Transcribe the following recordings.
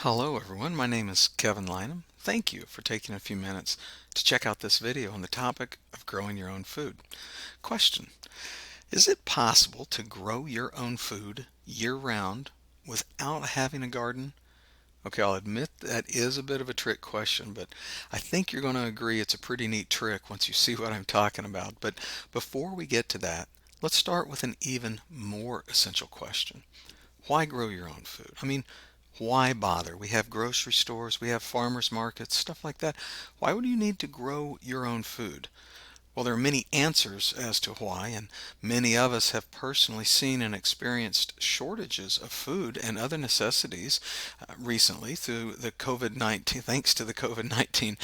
Hello everyone, my name is Kevin Lynam. Thank you for taking a few minutes to check out this video on the topic of growing your own food. Question: is it possible to grow your own food year-round without having a garden? Okay, I'll admit that is a bit of a trick question, but I think you're going to agree it's a pretty neat trick once you see what I'm talking about. But before we get to that, let's start with an even more essential question. Why grow your own food? Why bother? We have grocery stores, we have farmers markets, stuff like that. Why would you need to grow your own food? Well, there are many answers as to why, and many of us have personally seen and experienced shortages of food and other necessities recently through the COVID-19, thanks to the COVID-19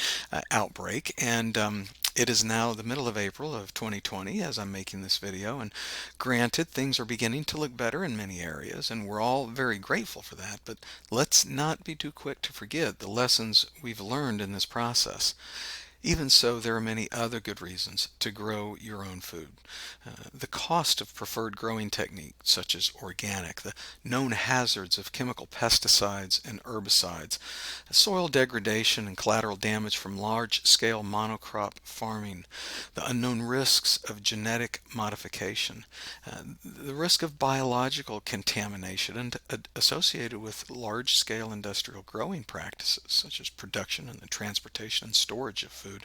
outbreak. And it is now the middle of April of 2020 as I'm making this video, and granted, things are beginning to look better in many areas, and we're all very grateful for that, but let's not be too quick to forget the lessons we've learned in this process. Even so, there are many other good reasons to grow your own food. The cost of preferred growing techniques, such as organic, the known hazards of chemical pesticides and herbicides, soil degradation and collateral damage from large-scale monocrop farming, the unknown risks of genetic modification, the risk of biological contamination and associated with large-scale industrial growing practices, such as production and the transportation and storage of food.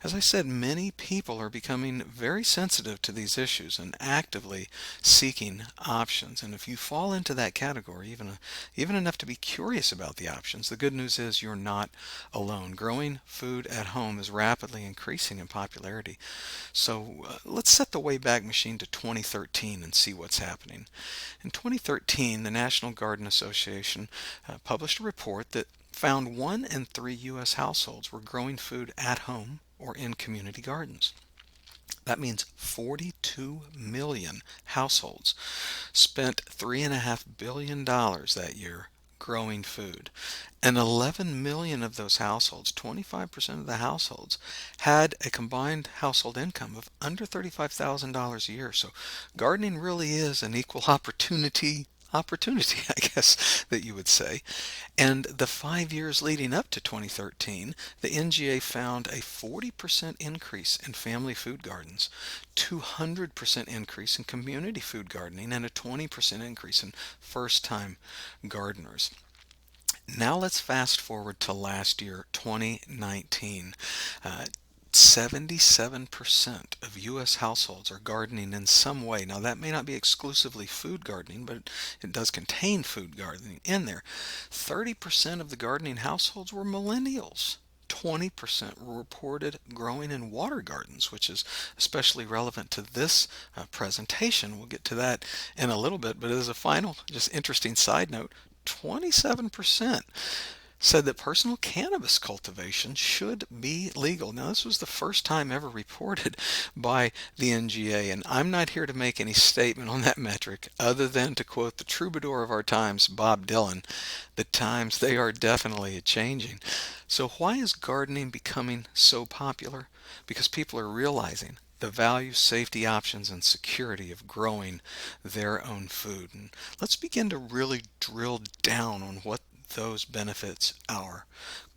As I said, many people are becoming very sensitive to these issues and actively seeking options. And if you fall into that category, even enough to be curious about the options, the good news is you're not alone. Growing food at home is rapidly increasing in popularity. So let's set the Wayback Machine to 2013 and see what's happening. In 2013, the National Garden Association published a report that found 1 in 3 U.S. households were growing food at home or in community gardens. That means 42 million households spent $3.5 billion that year growing food. And 11 million of those households, 25% of the households, had a combined household income of under $35,000 a year. So gardening really is an equal opportunity, I guess that you would say. And the 5 years leading up to 2013, the NGA found a 40% increase in family food gardens, 200% increase in community food gardening, and a 20% increase in first-time gardeners. Now let's fast forward to last year, 2019. 77% of U.S. households are gardening in some way. Now, that may not be exclusively food gardening, but it does contain food gardening in there. 30% of the gardening households were millennials. 20% were reported growing in water gardens, which is especially relevant to this presentation. We'll get to that in a little bit, but as a final, just interesting side note, 27% said that personal cannabis cultivation should be legal. Now, this was the first time ever reported by the NGA, and I'm not here to make any statement on that metric other than to quote the troubadour of our times, Bob Dylan: the times, they are definitely changing. So why is gardening becoming so popular? Because people are realizing the value, safety options, and security of growing their own food. And let's begin to really drill down on what those benefits are.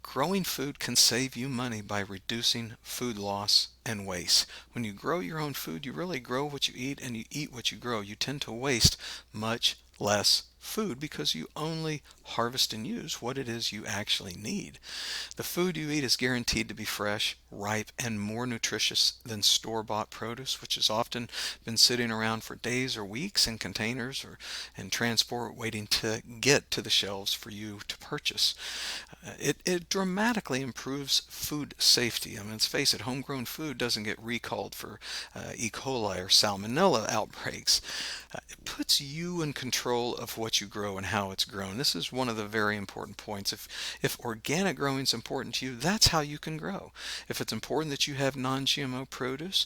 Growing food can save you money by reducing food loss and waste. When you grow your own food, you really grow what you eat and you eat what you grow. You tend to waste much less food because you only harvest and use what it is you actually need. The food you eat is guaranteed to be fresh, ripe, and more nutritious than store-bought produce, which has often been sitting around for days or weeks in containers or in transport waiting to get to the shelves for you to purchase. It dramatically improves food safety. Let's face it, homegrown food doesn't get recalled for E. coli or salmonella outbreaks. It puts you in control of what you grow and how it's grown. This is one of the very important points. If organic growing is important to you, that's how you can grow. If it's important that you have non-GMO produce,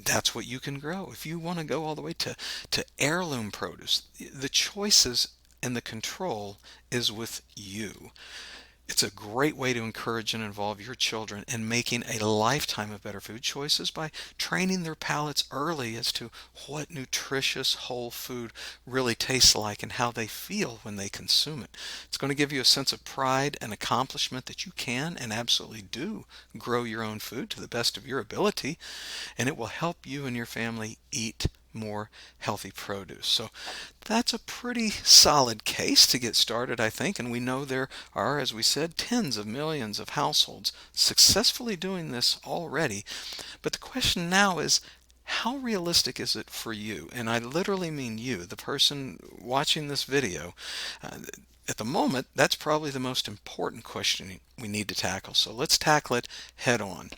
that's what you can grow. If you want to go all the way to heirloom produce, the choices and the control is with you. It's a great way to encourage and involve your children in making a lifetime of better food choices by training their palates early as to what nutritious whole food really tastes like and how they feel when they consume it. It's going to give you a sense of pride and accomplishment that you can and absolutely do grow your own food to the best of your ability, and it will help you and your family eat more healthy produce. So that's a pretty solid case to get started, I think, and we know there are, as we said, tens of millions of households successfully doing this already. But the question now is, how realistic is it for you? And I literally mean you, the person watching this video. Uh, at the moment, that's probably the most important question we need to tackle. So let's tackle it head on.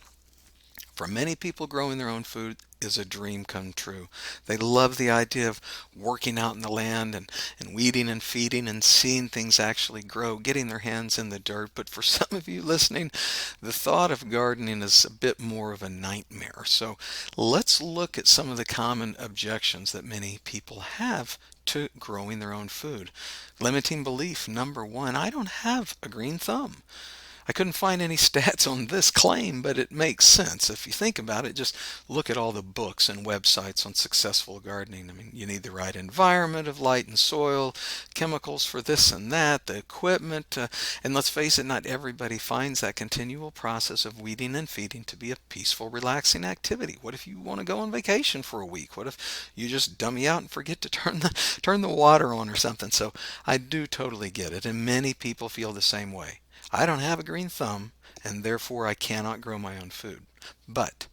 For many people, growing their own food is a dream come true. They love the idea of working out in the land and weeding and feeding and seeing things actually grow, getting their hands in the dirt. But for some of you listening, the thought of gardening is a bit more of a nightmare. So let's look at some of the common objections that many people have to growing their own food. Limiting belief, number one: I don't have a green thumb. I couldn't find any stats on this claim, but it makes sense. If you think about it, just look at all the books and websites on successful gardening. I mean, you need the right environment of light and soil, chemicals for this and that, the equipment, and let's face it, not everybody finds that continual process of weeding and feeding to be a peaceful, relaxing activity. What if you want to go on vacation for a week? What if you just dummy out and forget to turn the water on or something? So I do totally get it, and many people feel the same way. I don't have a green thumb, and therefore I cannot grow my own food. But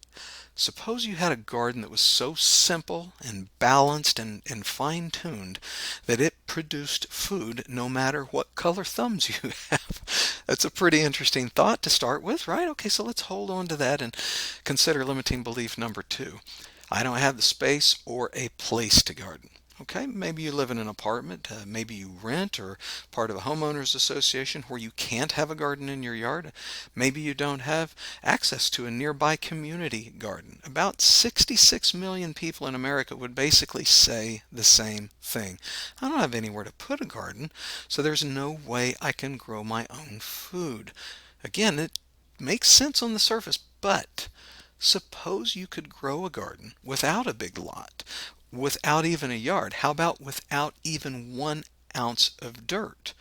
suppose you had a garden that was so simple and balanced and fine-tuned that it produced food no matter what color thumbs you have. That's a pretty interesting thought to start with, right? Okay, so let's hold on to that and consider limiting belief number two. I don't have the space or a place to garden. Okay, maybe you live in an apartment, maybe you rent or part of a homeowners association where you can't have a garden in your yard. Maybe you don't have access to a nearby community garden. About 66 million people in America would basically say the same thing. I don't have anywhere to put a garden, so there's no way I can grow my own food. Again, it makes sense on the surface, but suppose you could grow a garden without a big lot, without even a yard. How about without even 1 ounce of dirt?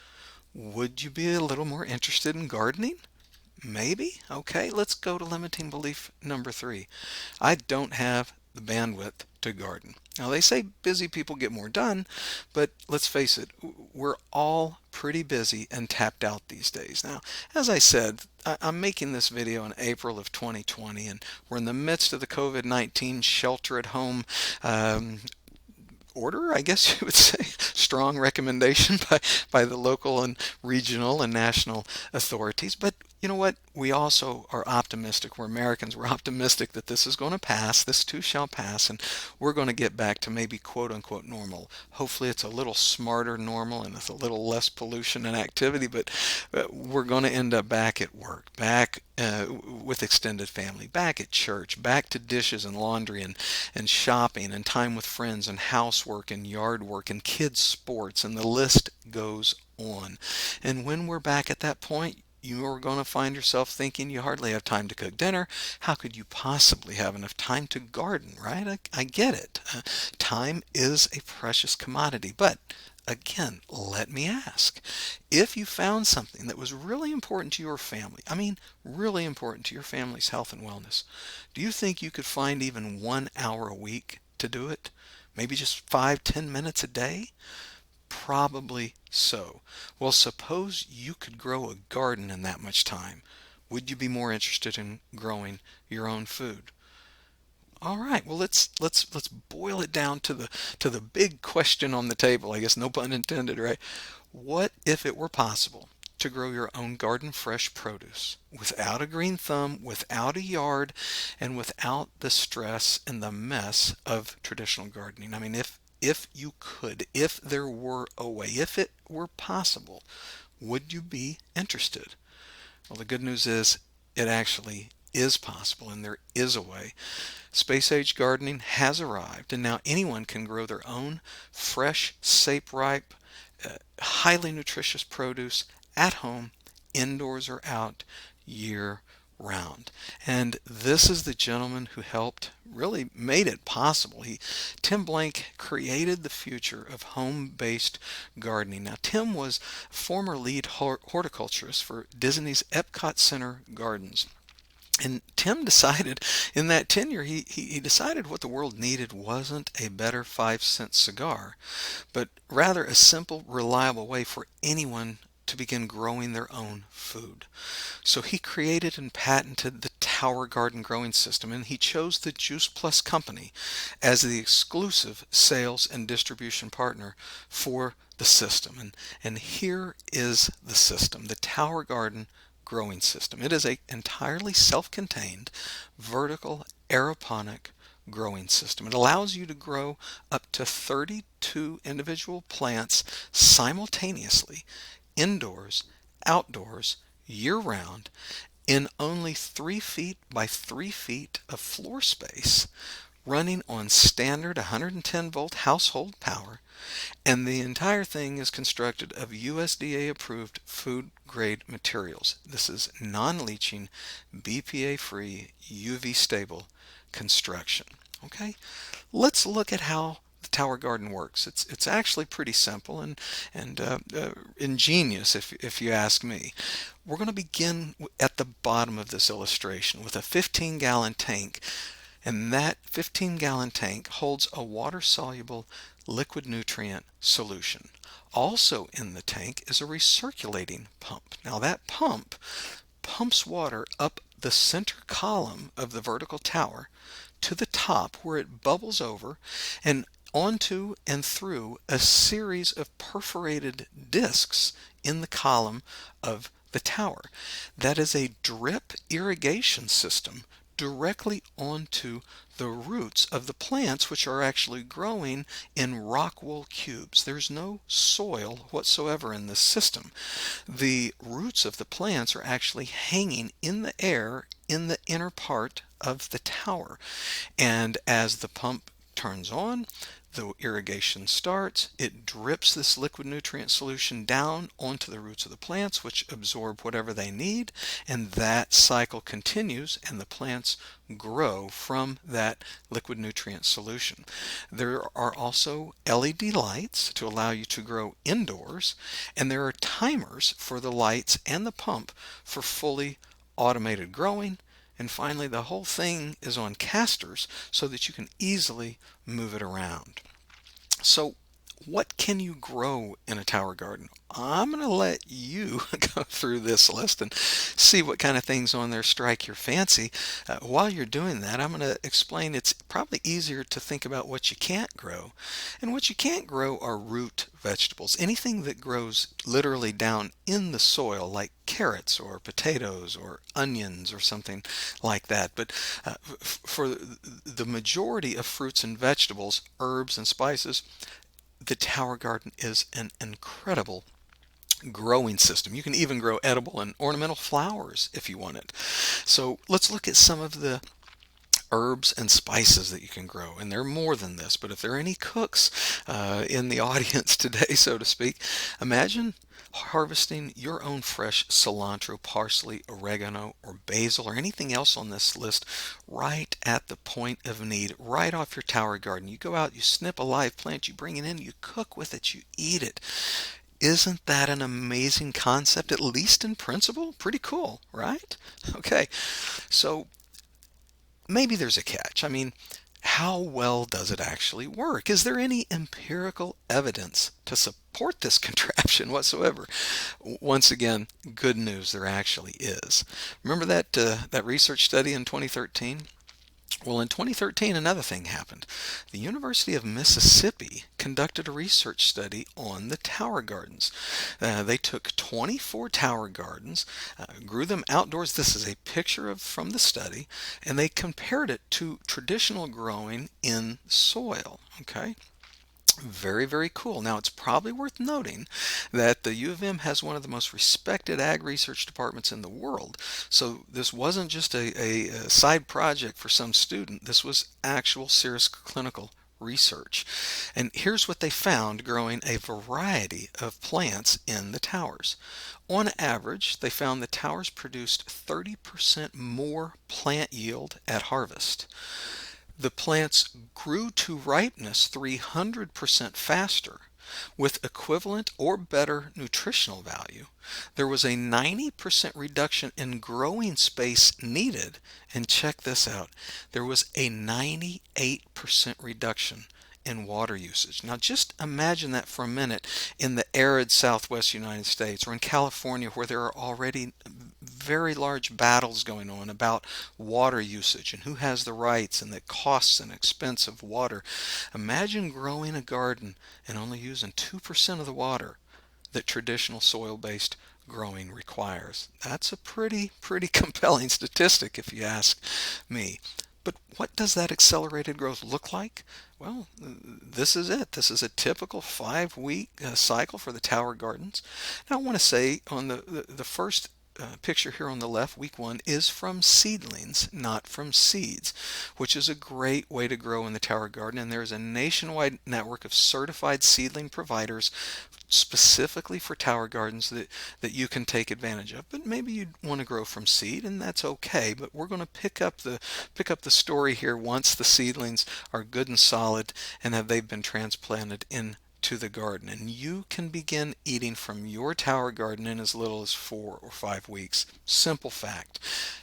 Would you be a little more interested in gardening? Maybe. Okay, let's go to limiting belief number three. I don't have the bandwidth to garden. Now, they say busy people get more done, but let's face it, we're all pretty busy and tapped out these days. Now, as I said, I'm making this video in April of 2020, and we're in the midst of the COVID-19 shelter at home order, I guess you would say, strong recommendation by the local and regional and national authorities. But you know what? We also are optimistic. We're Americans. We're optimistic that this is going to pass. This too shall pass, and we're going to get back to maybe quote unquote normal. Hopefully, it's a little smarter normal and with a little less pollution and activity, but we're going to end up back at work, back with extended family, back at church, back to dishes and laundry and shopping and time with friends and housework and yard work and kids' sports, and the list goes on. And when we're back at that point, you are going to find yourself thinking you hardly have time to cook dinner. How could you possibly have enough time to garden, right? I get it. Time is a precious commodity. But again, let me ask, if you found something that was really important to your family, I mean really important to your family's health and wellness, do you think you could find even 1 hour a week to do it? Maybe just 5, 10 minutes a day? Probably so. Well, suppose you could grow a garden in that much time. Would you be more interested in growing your own food? All right. Well, let's boil it down to the big question on the table. I guess no pun intended, right? What if it were possible to grow your own garden fresh produce without a green thumb, without a yard, and without the stress and the mess of traditional gardening? I mean, if you could, if there were a way, if it were possible, would you be interested? Well, the good news is it actually is possible, and there is a way. Space age gardening has arrived, and now anyone can grow their own fresh, safe, ripe, highly nutritious produce at home indoors or out, year round. And this is the gentleman who helped really made it possible. Tim Blank created the future of home-based gardening. Now, Tim was former lead horticulturist for Disney's Epcot Center Gardens. And Tim decided in that tenure, he decided what the world needed wasn't a better 5-cent cigar, but rather a simple, reliable way for anyone to begin growing their own food. So he created and patented the Tower Garden growing system, and he chose the Juice Plus company as the exclusive sales and distribution partner for the system. And here is the system, the Tower Garden growing system. It is a entirely self-contained vertical aeroponic growing system. It allows you to grow up to 32 individual plants simultaneously, indoors, outdoors, year-round, in only 3 feet by 3 feet of floor space, running on standard 110 volt household power, and the entire thing is constructed of USDA approved food grade materials. This is non-leaching, BPA free, UV stable construction. Okay, let's look at how the Tower Garden works. It's actually pretty simple and ingenious if you ask me. We're going to begin at the bottom of this illustration with a 15-gallon tank, and that 15-gallon tank holds a water-soluble liquid nutrient solution. Also in the tank is a recirculating pump. Now that pump pumps water up the center column of the vertical tower to the top where it bubbles over and onto and through a series of perforated discs in the column of the tower. That is a drip irrigation system directly onto the roots of the plants, which are actually growing in rock wool cubes. There's no soil whatsoever in this system. The roots of the plants are actually hanging in the air in the inner part of the tower. And as the pump turns on, the irrigation starts, it drips this liquid nutrient solution down onto the roots of the plants, which absorb whatever they need, and that cycle continues, and the plants grow from that liquid nutrient solution. There are also LED lights to allow you to grow indoors, and there are timers for the lights and the pump for fully automated growing. And finally, the whole thing is on casters so that you can easily move it around. So what can you grow in a tower garden? I'm going to let you go through this list and see what kind of things on there strike your fancy. While you're doing that, I'm going to explain it's probably easier to think about what you can't grow. And what you can't grow are root vegetables. Anything that grows literally down in the soil, like carrots or potatoes or onions or something like that. But for the majority of fruits and vegetables, herbs and spices, the Tower Garden is an incredible growing system. You can even grow edible and ornamental flowers if you want it. So let's look at some of the herbs and spices that you can grow. And there are more than this, but if there are any cooks in the audience today, so to speak, imagine harvesting your own fresh cilantro, parsley, oregano, or basil, or anything else on this list right at the point of need, right off your tower garden. You go out, you snip a live plant, you bring it in, you cook with it, you eat it. Isn't that an amazing concept, at least in principle? Pretty cool, right? Okay, so maybe there's a catch. I mean, how well does it actually work? Is there any empirical evidence to support this contraption whatsoever? Once again, good news, there actually is. Remember that research study in 2013? Well, in 2013, another thing happened. The University of Mississippi conducted a research study on the tower gardens. They took 24 tower gardens, grew them outdoors. This is a picture from the study, and they compared it to traditional growing in soil. Okay. Very, very cool. Now, it's probably worth noting that the U of M has one of the most respected ag research departments in the world. So this wasn't just a side project for some student. This was actual serious clinical research. And here's what they found growing a variety of plants in the towers. On average, they found the towers produced 30% more plant yield at harvest. The plants grew to ripeness 300% faster with equivalent or better nutritional value. There was a 90% reduction in growing space needed, and check this out, there was a 98% reduction in water usage. Now just imagine that for a minute in the arid southwest United States or in California where there are already very large battles going on about water usage and who has the rights and the costs and expense of water. Imagine growing a garden and only using 2% of the water that traditional soil-based growing requires. That's a pretty compelling statistic if you ask me. But what does that accelerated growth look like? Well, this is it. This is a typical 5-week cycle for the tower gardens. Now I want to say on the first picture here on the left, week 1, is from seedlings, not from seeds, which is a great way to grow in the tower garden. And there's a nationwide network of certified seedling providers specifically for tower gardens that you can take advantage of. But maybe you want to grow from seed, and that's okay. But we're going to pick up the story here once the seedlings are good and solid and have they've been transplanted in to the garden, and you can begin eating from your tower garden in as little as 4 or 5 weeks. Simple fact.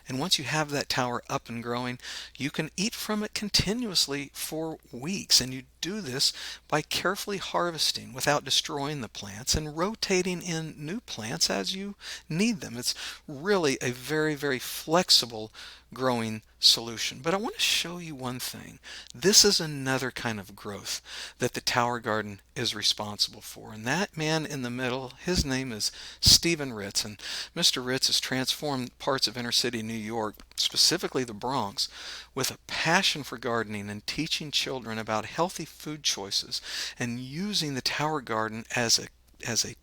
And once you have that tower up and growing, you can eat from it continuously for weeks, and you do this by carefully harvesting without destroying the plants and rotating in new plants as you need them. It's really a very flexible growing solution. But I want to show you one thing. This is another kind of growth that the tower garden is responsible for. And that man in the middle, his name is Stephen Ritz. And Mr. Ritz has transformed parts of inner city New York, specifically the Bronx, with a passion for gardening and teaching children about healthy food choices and using the tower garden as a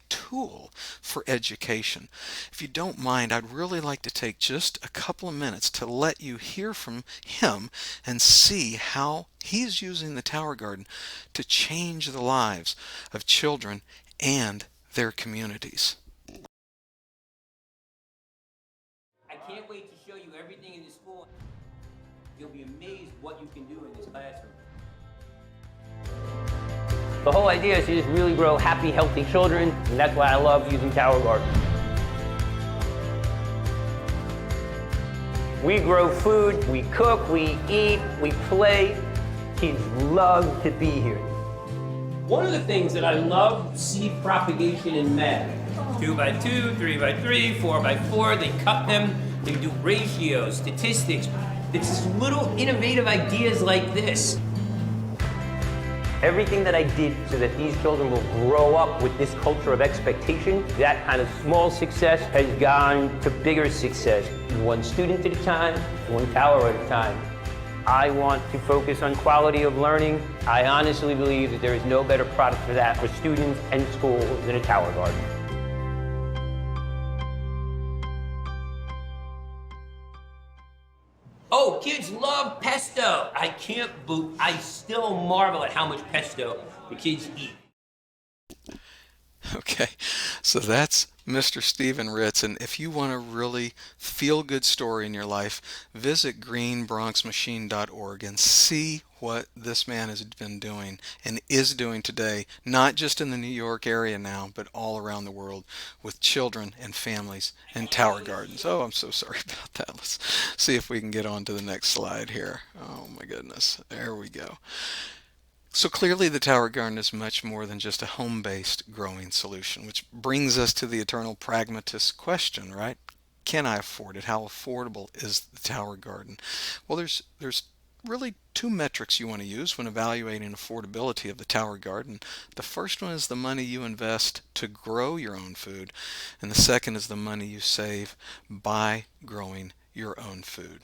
tool for education. If you don't mind, I'd really like to take just a couple of minutes to let you hear from him and see how he's using the tower garden to change the lives of children and their communities. I can't wait to show you everything in the school. You'll be amazed what you can do in this classroom. The whole idea is to just really grow happy, healthy children, and that's why I love using tower gardens. We grow food, we cook, we eat, we play. Kids love to be here. One of the things that I love, seed propagation in math. 2 by 2, 3 by 3, 4 by 4, they cut them, they do ratios, statistics. It's just little innovative ideas like this. Everything that I did so that these children will grow up with this culture of expectation, that kind of small success has gone to bigger success. One student at a time, one tower at a time. I want to focus on quality of learning. I honestly believe that there is no better product for that for students and schools than a tower garden. Oh, kids love pesto. I still marvel at how much pesto the kids eat. Okay, so that's Mr. Stephen Ritz, and if you want a really feel-good story in your life, visit greenbronxmachine.org and see what this man has been doing and is doing today, not just in the New York area now, but all around the world with children and families and tower gardens. Oh, I'm so sorry about that. Let's see if we can get on to the next slide here. Oh my goodness, there we go. So clearly the tower garden is much more than just a home-based growing solution, which brings us to the eternal pragmatist question, right? Can I afford it? How affordable is the tower garden? Well, there's really 2 metrics you want to use when evaluating affordability of the tower garden. The first one is the money you invest to grow your own food, and the second is the money you save by growing your own food.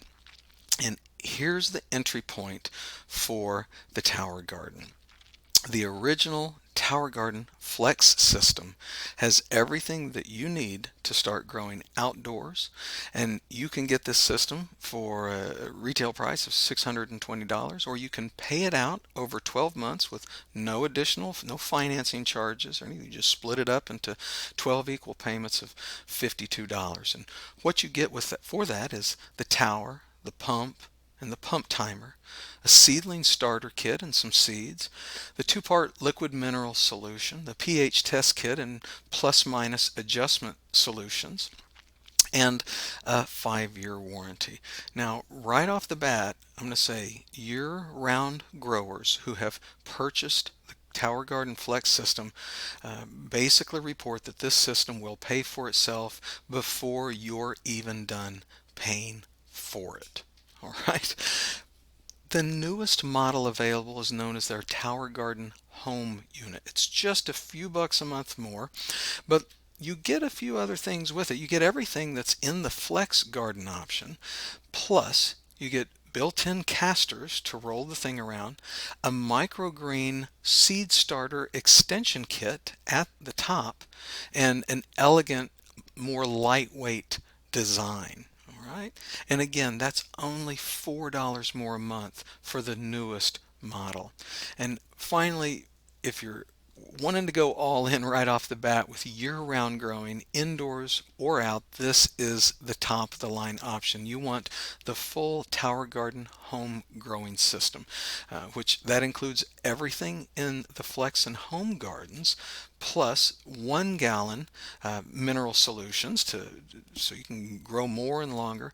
And here's the entry point for the tower garden. The original Tower Garden Flex system has everything that you need to start growing outdoors, and you can get this system for a retail price of $620, or you can pay it out over 12 months with no financing charges or anything. You just split it up into 12 equal payments of $52. And what you get with that for that is the tower, the pump, and the pump timer, a seedling starter kit and some seeds, the two-part liquid mineral solution, the pH test kit and plus minus adjustment solutions, and a 5-year warranty. Now, right off the bat, I'm going to say year-round growers who have purchased the Tower Garden Flex system basically report that this system will pay for itself before you're even done paying for it. All right. The newest model available is known as their Tower Garden Home Unit. It's just a few bucks a month more, but you get a few other things with it. You get everything that's in the Flex Garden option, plus you get built-in casters to roll the thing around, a microgreen seed starter extension kit at the top, and an elegant, more lightweight design. Right? And again, that's only $4 more a month for the newest model. And finally, if you're wanting to go all in right off the bat with year-round growing, indoors or out, this is the top of the line option. You want the full Tower Garden home growing system, which that includes everything in the Flex and Home Gardens, plus 1 gallon mineral solutions so you can grow more and longer,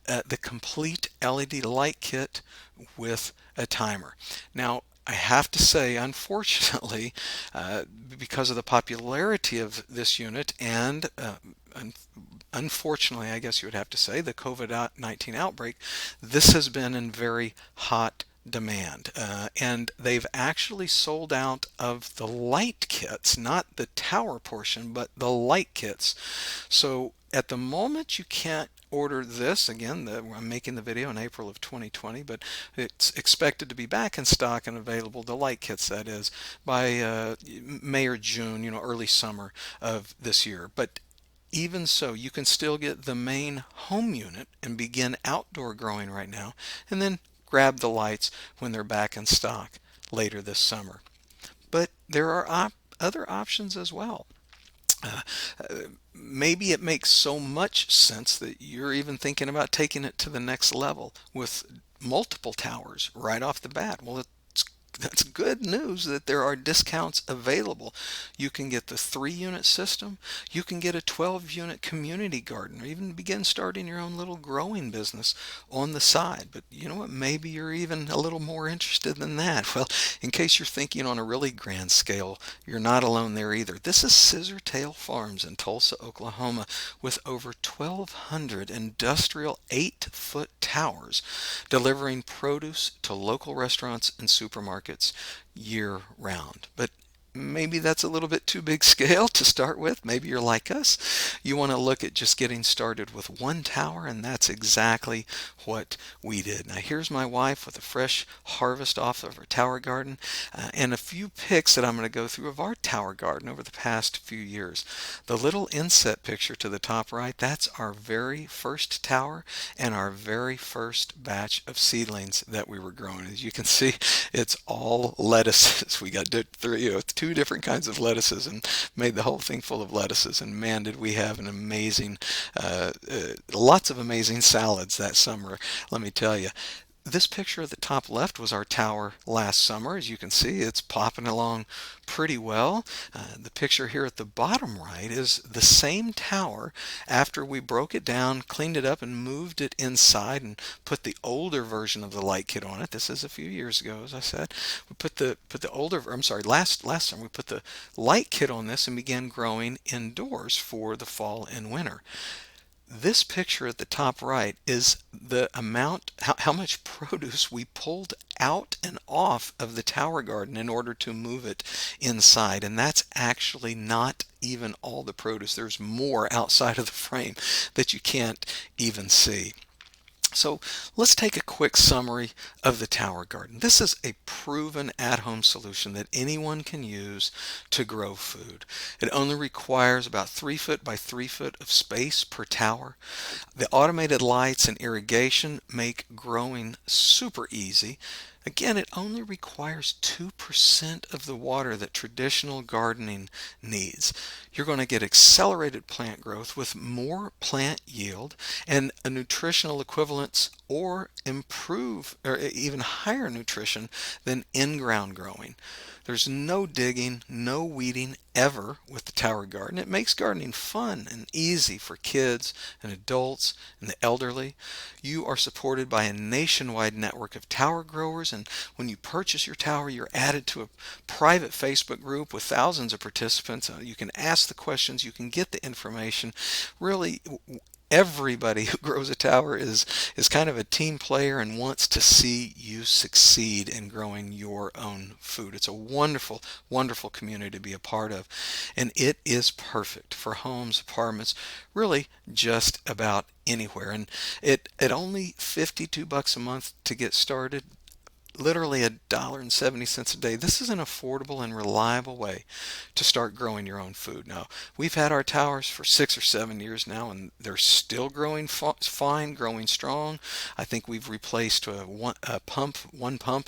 the complete LED light kit with a timer. Now, I have to say, unfortunately, because of the popularity of this unit and unfortunately, I guess you would have to say, the COVID-19 outbreak, this has been in very hot demand. And they've actually sold out of the light kits, not the tower portion, but the light kits. So at the moment, you can't order this. Again, I'm making the video in April of 2020, but it's expected to be back in stock and available, the light kits that is, by May or June, early summer of this year. But even so, you can still get the main home unit and begin outdoor growing right now, and then grab the lights when they're back in stock later this summer. But there are other options as well. Maybe it makes so much sense that you're even thinking about taking it to the next level with multiple towers right off the bat. Well, that's good news that there are discounts available. You can get the 3-unit system, you can get a 12-unit community garden, or even begin starting your own little growing business on the side. But you know what, maybe you're even a little more interested than that. Well, in case you're thinking on a really grand scale, you're not alone there either. This is Scissortail Farms in Tulsa, Oklahoma, with over 1,200 industrial 8-foot towers delivering produce to local restaurants and supermarkets year round. But maybe that's a little bit too big scale to start with. Maybe you're like us. You want to look at just getting started with 1 tower, and that's exactly what we did. Now here's my wife with a fresh harvest off of her tower garden and a few pics that I'm going to go through of our tower garden over the past few years. The little inset picture to the top right, that's our very first tower and our very first batch of seedlings that we were growing. As you can see, it's all lettuces. We got 2 different kinds of lettuces and made the whole thing full of lettuces. And man, did we have an amazing, lots of amazing salads that summer, let me tell you. This picture at the top left was our tower last summer. As you can see, it's popping along pretty well. The picture here at the bottom right is the same tower after we broke it down, cleaned it up, and moved it inside and put the older version of the light kit on it. This is a few years ago, as I said. We put the last summer we put the light kit on this and began growing indoors for the fall and winter. This picture at the top right is the amount, how much produce we pulled out and off of the tower garden in order to move it inside. And that's actually not even all the produce. There's more outside of the frame that you can't even see. So let's take a quick summary of the tower garden. This is a proven at-home solution that anyone can use to grow food. It only requires about 3 foot by 3 foot of space per tower. The automated lights and irrigation make growing super easy. Again, it only requires 2% of the water that traditional gardening needs. You're going to get accelerated plant growth with more plant yield and a nutritional equivalence or improve or even higher nutrition than in-ground growing. There's no digging, no weeding ever with the tower garden. It makes gardening fun and easy for kids and adults and the elderly. You are supported by a nationwide network of tower growers, and when you purchase your tower, you're added to a private Facebook group with thousands of participants. You can ask the questions, you can get the information. Really, everybody who grows a tower is kind of a team player and wants to see you succeed in growing your own food. It's a wonderful, wonderful community to be a part of, and it is perfect for homes, apartments, really just about anywhere. And at only $52 a month to get started, literally $1.70 a day. This is an affordable and reliable way to start growing your own food. Now, we've had our towers for 6 or 7 years now, and they're still growing fine, growing strong. I think we've replaced one pump.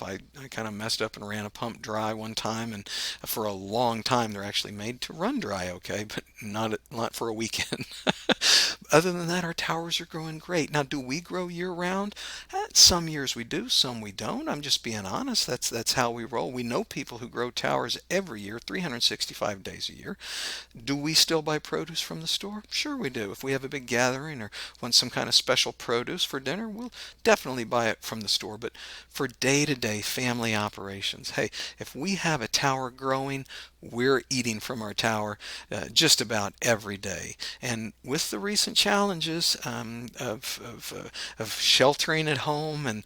I kind of messed up and ran a pump dry one time, and for a long time they're actually made to run dry okay, but not for a weekend. Other than that, our towers are growing great. Now, do we grow year round? Some years we do, some we don't. I'm just being honest. That's how we roll. We know people who grow towers every year, 365 days a year. Do we still buy produce from the store? Sure we do. If we have a big gathering or want some kind of special produce for dinner, we'll definitely buy it from the store. But for day-to-day family operations, hey, if we have a tower growing, we're eating from our tower just about every day. And with the recent challenges of sheltering at home and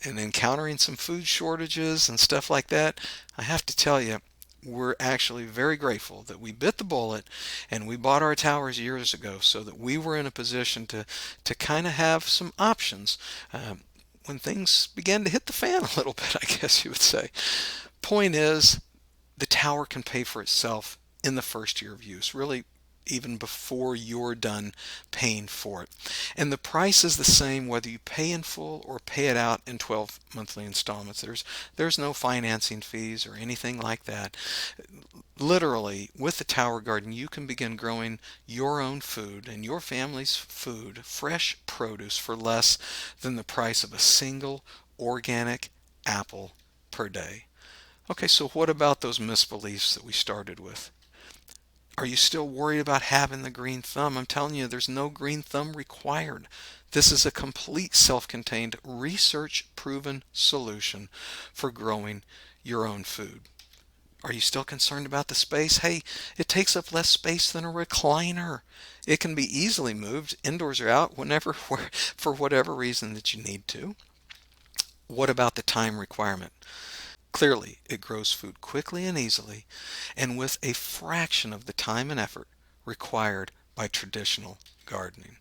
encountering some food shortages and stuff like that, I have to tell you, we're actually very grateful that we bit the bullet and we bought our towers years ago so that we were in a position to kind of have some options when things began to hit the fan a little bit, I guess you would say. Point is, the tower can pay for itself in the first year of use, really even before you're done paying for it. And the price is the same whether you pay in full or pay it out in 12 monthly installments. There's no financing fees or anything like that. Literally, with the tower garden, you can begin growing your own food and your family's food, fresh produce, for less than the price of a single organic apple per day. Okay, so what about those misbeliefs that we started with? Are you still worried about having the green thumb? I'm telling you, there's no green thumb required. This is a complete self-contained, research-proven solution for growing your own food. Are you still concerned about the space? Hey, it takes up less space than a recliner. It can be easily moved indoors or out whenever, for whatever reason that you need to. What about the time requirement? Clearly, it grows food quickly and easily, and with a fraction of the time and effort required by traditional gardening.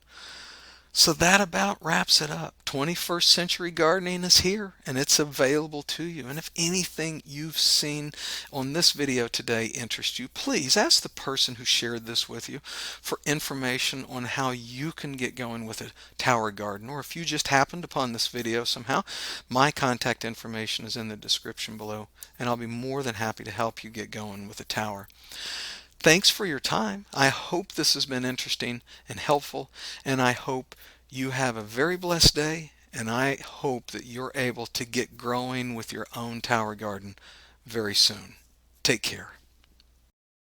So that about wraps it up. 21st century gardening is here and it's available to you. And if anything you've seen on this video today interests you, please ask the person who shared this with you for information on how you can get going with a tower garden. Or if you just happened upon this video somehow, my contact information is in the description below, and I'll be more than happy to help you get going with a tower. Thanks for your time. I hope this has been interesting and helpful, and I hope you have a very blessed day, and I hope that you're able to get growing with your own tower garden very soon. Take care.